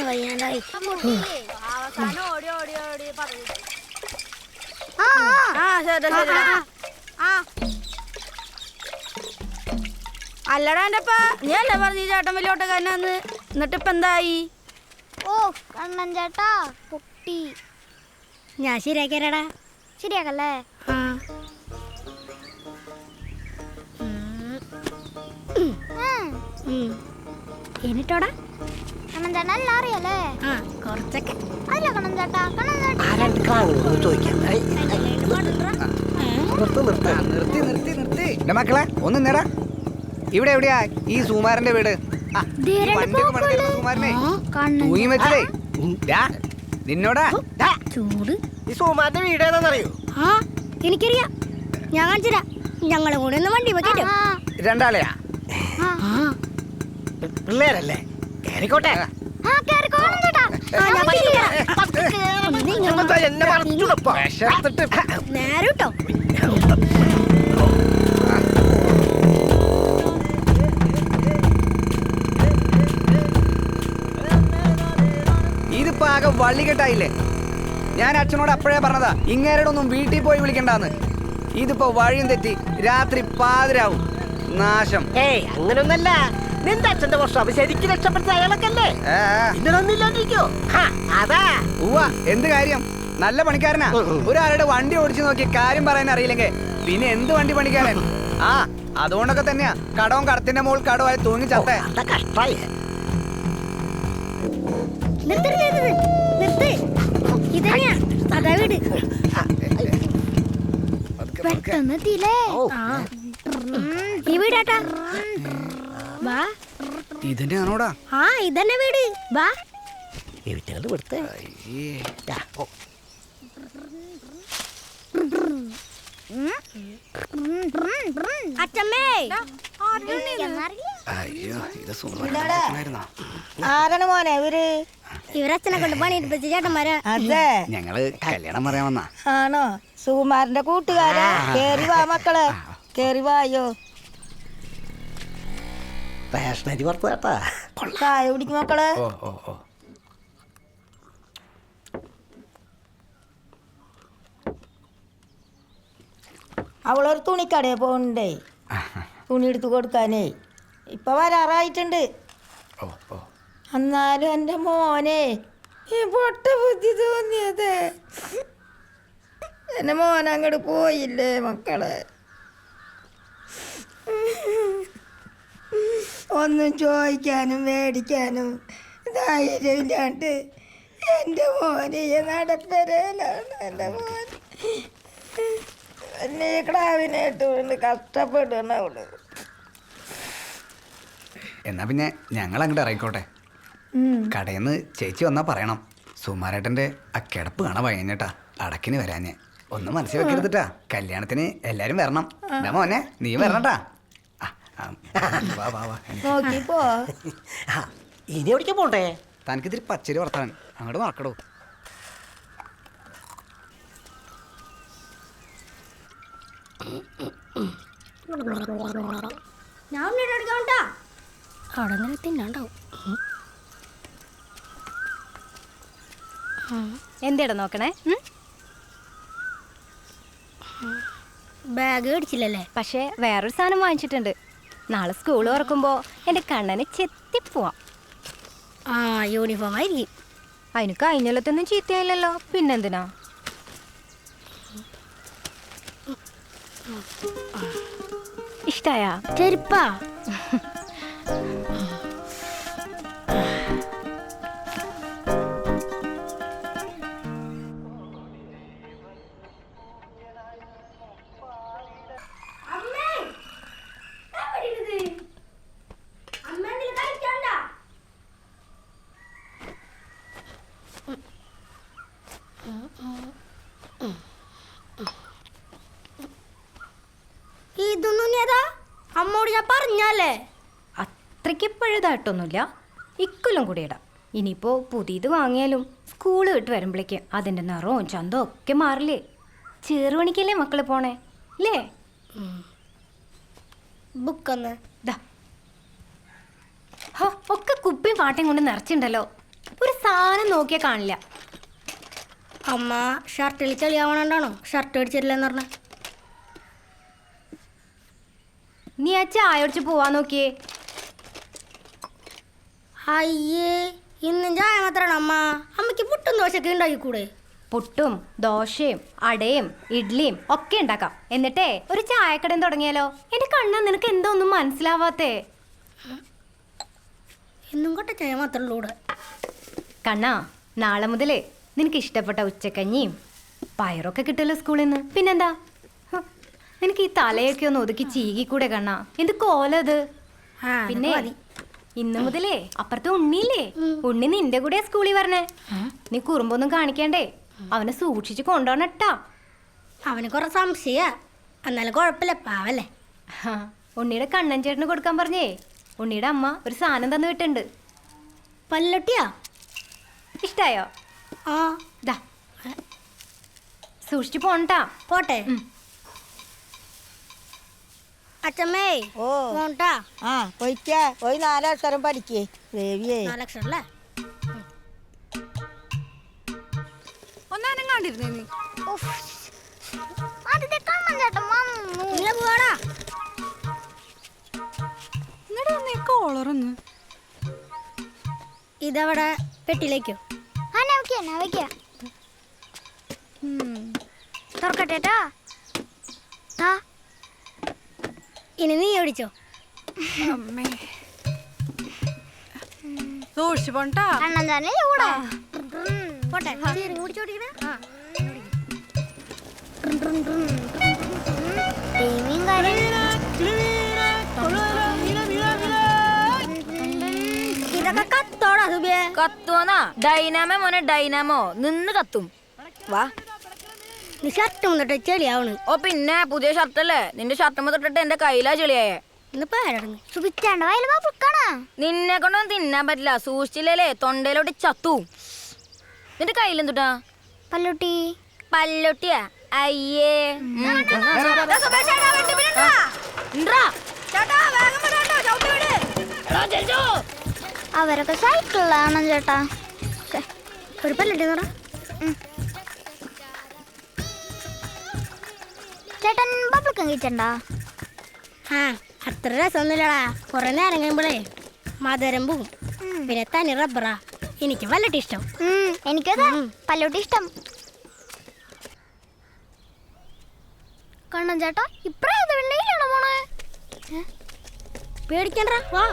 വയ്യാണ്ടായി. അല്ലടാ എന്റെപ്പ നീ അല്ലേ പറഞ്ഞു ചേട്ടൻ വലിയ ഓട്ടക്കാരനാന്ന്. എന്നിട്ടിപ്പ എന്തായി? ഓ കണ്ണൻ ചേട്ടാ പൊട്ടി. ഞാൻ ശരിയാക്കിയടാ. ശരിയാക്കല്ലേ? എന്നിട്ടോടാ കണ്ണൻ ചേട്ടൻ എല്ലാം അറിയാലേ? കുറച്ചൊക്കെ. അല്ല കണ്ണൻ ചേട്ടാ, കണ്ണൻ ചേട്ടാ മക്കളെ ഒന്ന് നേടാ. ഇവിടെ എവിടെയാ ഈ സുമാരന്റെ വീട്? തൂങ്ങി വെച്ചതേ നിന്നോടാ. ചൂട് ഈ സുമാരന്റെ വീട് ഏതാണെന്നറിയോ? എനിക്കറിയാം, ഞാൻ കാണിച്ചരാ. ഞങ്ങളെ കൂടെ ഒന്ന് വണ്ടി വെക്കട്ടോ. രണ്ടാളെയാ? പിള്ളേരല്ലേ, കേറിക്കോട്ടെ. നേരോട്ടോ. ഇതിപ്പോ ആകെ വള്ളികെട്ടായില്ലേ. ഞാൻ അച്ഛനോട് അപ്പോഴേ പറഞ്ഞതാ ഇങ്ങേരോടൊന്നും വീട്ടിൽ പോയി വിളിക്കണ്ടാന്ന്. ഇതിപ്പോ വഴിയും തെറ്റി രാത്രി പാതിരാവും. നാശം. അങ്ങനൊന്നല്ല, നിന്റെ അച്ഛന്റെ വർഷം ശരിക്കും രക്ഷപ്പെടുത്ത അയാളൊക്കെല്ലേ. ഇന്നൊന്നില്ലാണ്ടിരിക്കോ? അതാ. എന്ത് കാര്യം? നല്ല പണിക്കാരനാ. ഒരാളുടെ വണ്ടി ഓടിച്ചു നോക്കി കാര്യം പറയാൻ അറിയില്ലെങ്കിൽ പിന്നെ എന്ത് വണ്ടി പണിക്കാരൻ? അതുകൊണ്ടൊക്കെ തന്നെയാ കടവും കടത്തിന്റെ മുകൾ കടവായി തൂങ്ങി ചത്തേ. കഷ്ടായി. അതാ വീട്. പെട്ടെന്ന് എത്തിയില്ലേ? ഈ വീടാട്ടാ. വാ. ഇതന്നെയാണോടാ? ഇതന്നെ വീട്. വാ. അച്ഛമ്മേ, അയ്യോ ഇത് സുമാരനായിരുന്നോ? ആരാണ് മോനെ ഇവര്? ഇവരച്ഛനെ കൊണ്ട് പണിയെടുപ്പിച്ച ചേട്ടന്മാരാ. അതെ, ഞങ്ങള് കല്യാണം പറയാൻ വന്നാ. ആണോ? സുകുമാരന്റെ കൂട്ടുകാരാ. കേറി വാ മക്കളെ, കേറി വായോ. റേഷനരി പുറത്ത് കേട്ടാ. ചായ കുടിക്കും മക്കളെ. അവളൊരു തുണിക്കടയെ പോകണ്ടേ, തുണി എടുത്ത് കൊടുക്കാനേ. ഇപ്പൊ വരാറായിട്ടുണ്ട്. എന്നാലും എൻ്റെ മോനെ ഈ പൊട്ട ബുദ്ധി തോന്നിയത്. എൻ്റെ മോൻ അങ്ങോട്ട് പോയില്ലേ മക്കളെ? ഒന്നും ചോദിക്കാനും മേടിക്കാനും ധൈര്യമില്ലാണ്ട് എൻ്റെ മോനെ നടപ്പരയിലാണ്. എൻ്റെ മോൻ എന്നെ ക്ലാവിനായിട്ട് കൊണ്ട് കഷ്ടപ്പെടണ അവള്. എന്നാ പിന്നെ ഞങ്ങൾ അങ്ങോട്ട് ഇറങ്ങിക്കോട്ടെ. കടയിന്ന് ചേച്ചി വന്നാ പറയണം സുമാരേട്ടന്റെ ആ കിടപ്പ് കാണാൻ വൈകുന്നേട്ടാ. അടക്കിന് വരാഞ്ഞ് ഒന്ന് മനസ്സിൽ വെക്കരുതിട്ടാ. കല്യാണത്തിന് എല്ലാരും വരണം. എന്താ മോനെ നീ വരണട്ടാ. നോക്കിപ്പോ. ഇനി എവിടേക്ക് പോണ്ടേ? തനിക്കിതിരി പച്ചരി വർത്താൻ അങ്ങോട്ട് മറക്കടോ. ഞാൻ അവിടെ നിന്ന് തിന്നാണ്ടാവും. എന്തേടാ നോക്കണേ? ബാഗ് മേടിച്ചില്ലല്ലേ? പക്ഷേ വേറൊരു സാധനം വാങ്ങിച്ചിട്ടുണ്ട്. നാളെ സ്കൂൾ തുറക്കുമ്പോ എന്റെ കണ്ണന് ചെത്തിപ്പോവാം. യൂണിഫോം ആയിരിക്കും. അതിന് കഴിഞ്ഞൊല്ലത്തൊന്നും ചീത്തയായില്ലല്ലോ, പിന്നെന്തിനാ? ഇഷ്ടായാ? ചെരുപ്പാ? ഇതൊന്നും അമ്മോട് ഞാൻ പറഞ്ഞല്ലേ. അത്രയ്ക്ക് പഴുതായിട്ടൊന്നുമില്ല, ഇക്കൊല്ലം കൂടി ഇടാം. ഇനിയിപ്പോ പുതിയത് വാങ്ങിയാലും സ്കൂൾ വിട്ട് വരുമ്പോഴേക്ക് അതിന്റെ നിറവും ചന്തവും ഒക്കെ മാറില്ലേ. ചെറുപണിക്കല്ലേ മക്കള് പോണേ അല്ലേ? ബുക്കൊന്ന് ഒക്കെ കുപ്പിയും ആട്ടയും കൊണ്ട് നിറച്ചിണ്ടല്ലോ. ഒരു സാധനം നോക്കിയാൽ കാണില്ല. അമ്മ ഷർട്ടിൽ ചെളിയാവണോണ്ടാണോ ഷർട്ട് അടിച്ചിട്ടില്ലെന്ന് പറഞ്ഞ? നീ ആ ചായ ഒടിച്ച് പോവാൻ നോക്കിയേ. അയ്യേ, ഇന്നും ചായ മാത്രമാണ് അമ്മ. അമ്മയ്ക്ക് പുട്ടും ദോശയൊക്കെ ഉണ്ടാക്കിക്കൂടെ? പുട്ടും ദോശയും അടയും ഇഡ്ലിയും ഒക്കെ ഉണ്ടാക്കാം. എന്നിട്ടേ ഒരു ചായക്കടയും തുടങ്ങിയാലോ? എന്റെ കണ്ണാ, നിനക്ക് എന്തോ ഒന്നും മനസ്സിലാവാത്തേ? ഇന്നും കൊട്ട ചായ മാത്രമേ ഉള്ളൂ ഇവിടെ. കണ്ണാ, നാളെ മുതലേ നിനക്ക് ഇഷ്ടപ്പെട്ട ഉച്ചക്കഞ്ഞിയും പയറൊക്കെ കിട്ടുമല്ലോ സ്കൂളിൽ നിന്ന്. പിന്നെന്താ, നിനക്ക് ഈ തലയൊക്കെ ഒന്ന് ഒതുക്കി ചീകിക്കൂടെ കണ്ണാ? എന്ത് കോലത്. പിന്നെ ഇന്നു മുതലേ അപ്പുറത്തെ ഉണ്ണിയില്ലേ, ഉണ്ണി നിന്റെ കൂടെ സ്കൂളിൽ വരണേ. നീ കുറുമ്പൊന്നും കാണിക്കണ്ടേ, അവനെ സൂക്ഷിച്ച് കൊണ്ടുപോകണട്ടാ. അവന് കുറെ സംശയ, എന്നാലും കുഴപ്പമില്ല, പാവല്ലേ. ഉണ്ണിയുടെ കണ്ണൻ ചേട്ടന് കൊടുക്കാൻ പറഞ്ഞേ ഉണ്ണിയുടെ അമ്മ ഒരു സാധനം തന്നു വിട്ടുണ്ട്. പല്ലൊട്ടിയാ? ഇഷ്ടായോ? ആ, ദാ സൂക്ഷിച്ചു പോണട്ടാ. പോട്ടെ. അച്ഛമ്മേ, ഓ പോണ്ടാ. ആ പോയിക്കാ, പോയി 4 അക്ഷരം പഠിക്കേ ദേവിയേ. 4 ലക്ഷം അല്ലേ? ആദ്യത്തെ കണ്ണൻ ചേട്ടൻ വന്നു. ഇങ്ങനെ പോവാടാ. ഇതവിടെ പെട്ടിലേക്കോ? ആ നവയ്ക്ക തുറക്കട്ടെ ട്ടാ. ആ ഇനി നീ ഓടിച്ചോ. കണ്ണൻ ചേട്ടനെ കൂടെ പോട്ടെ. ഓടിച്ചോടിക്കണേ. ടീമിങ് കാര്യം ഇതൊക്കെ കത്തോടാ സുബിയെ. കത്തുവന്നാ ഡൈനാമോ മോനെ, ഡൈനാമോ നിന്ന് കത്തും. വാ. നീ ഷർട്ട് മുന്നിട്ട് ചെളിയാവണ്. ഓ പിന്നെ പുതിയ ഷർട്ടല്ലേ, നിന്റെ ഷർട്ട് തൊട്ടിട്ട് എന്റെ കയ്യിലാ ചെളിയായേ. ഇന്ന് പേരടങ്ങ്. സുബിച്ചാണ്ട് വയൽ പുക്കാണാ. നിന്നെ കൊണ്ടൊന്നും തിന്നാൻ പറ്റില്ല, സൂക്ഷിച്ചില്ലേ തൊണ്ടയിലോട്ട് ചത്തു. നിന്റെ കയ്യിലെന്തുട്ടാ? പല്ലുട്ടി. പല്ലൊട്ടിയാ? അയ്യേ. അവരൊക്കെ സൈക്കിളിലാണ് ചേട്ടാ. ഒരു പല്ലട്ടി നോടാ. ചേട്ടൻ ബബിൾക്കം കഴിച്ചണ്ടാ? ആ, അത്ര രസമൊന്നുമില്ലടാ. കുറെ നേരം കഴിയുമ്പോഴേ മധുരം പോവും. പിന്നെ തനി റബ്ബറാ. എനിക്ക് പല്ലട്ടി ഇഷ്ടം. എനിക്കതാ പല്ലുട്ടി ഇഷ്ടം. കണ്ണൻ ചേട്ടാ, ഇപ്പഴേ വെള്ളയിലാണോ പോണേ? പേടിക്കണ്ട, വാ.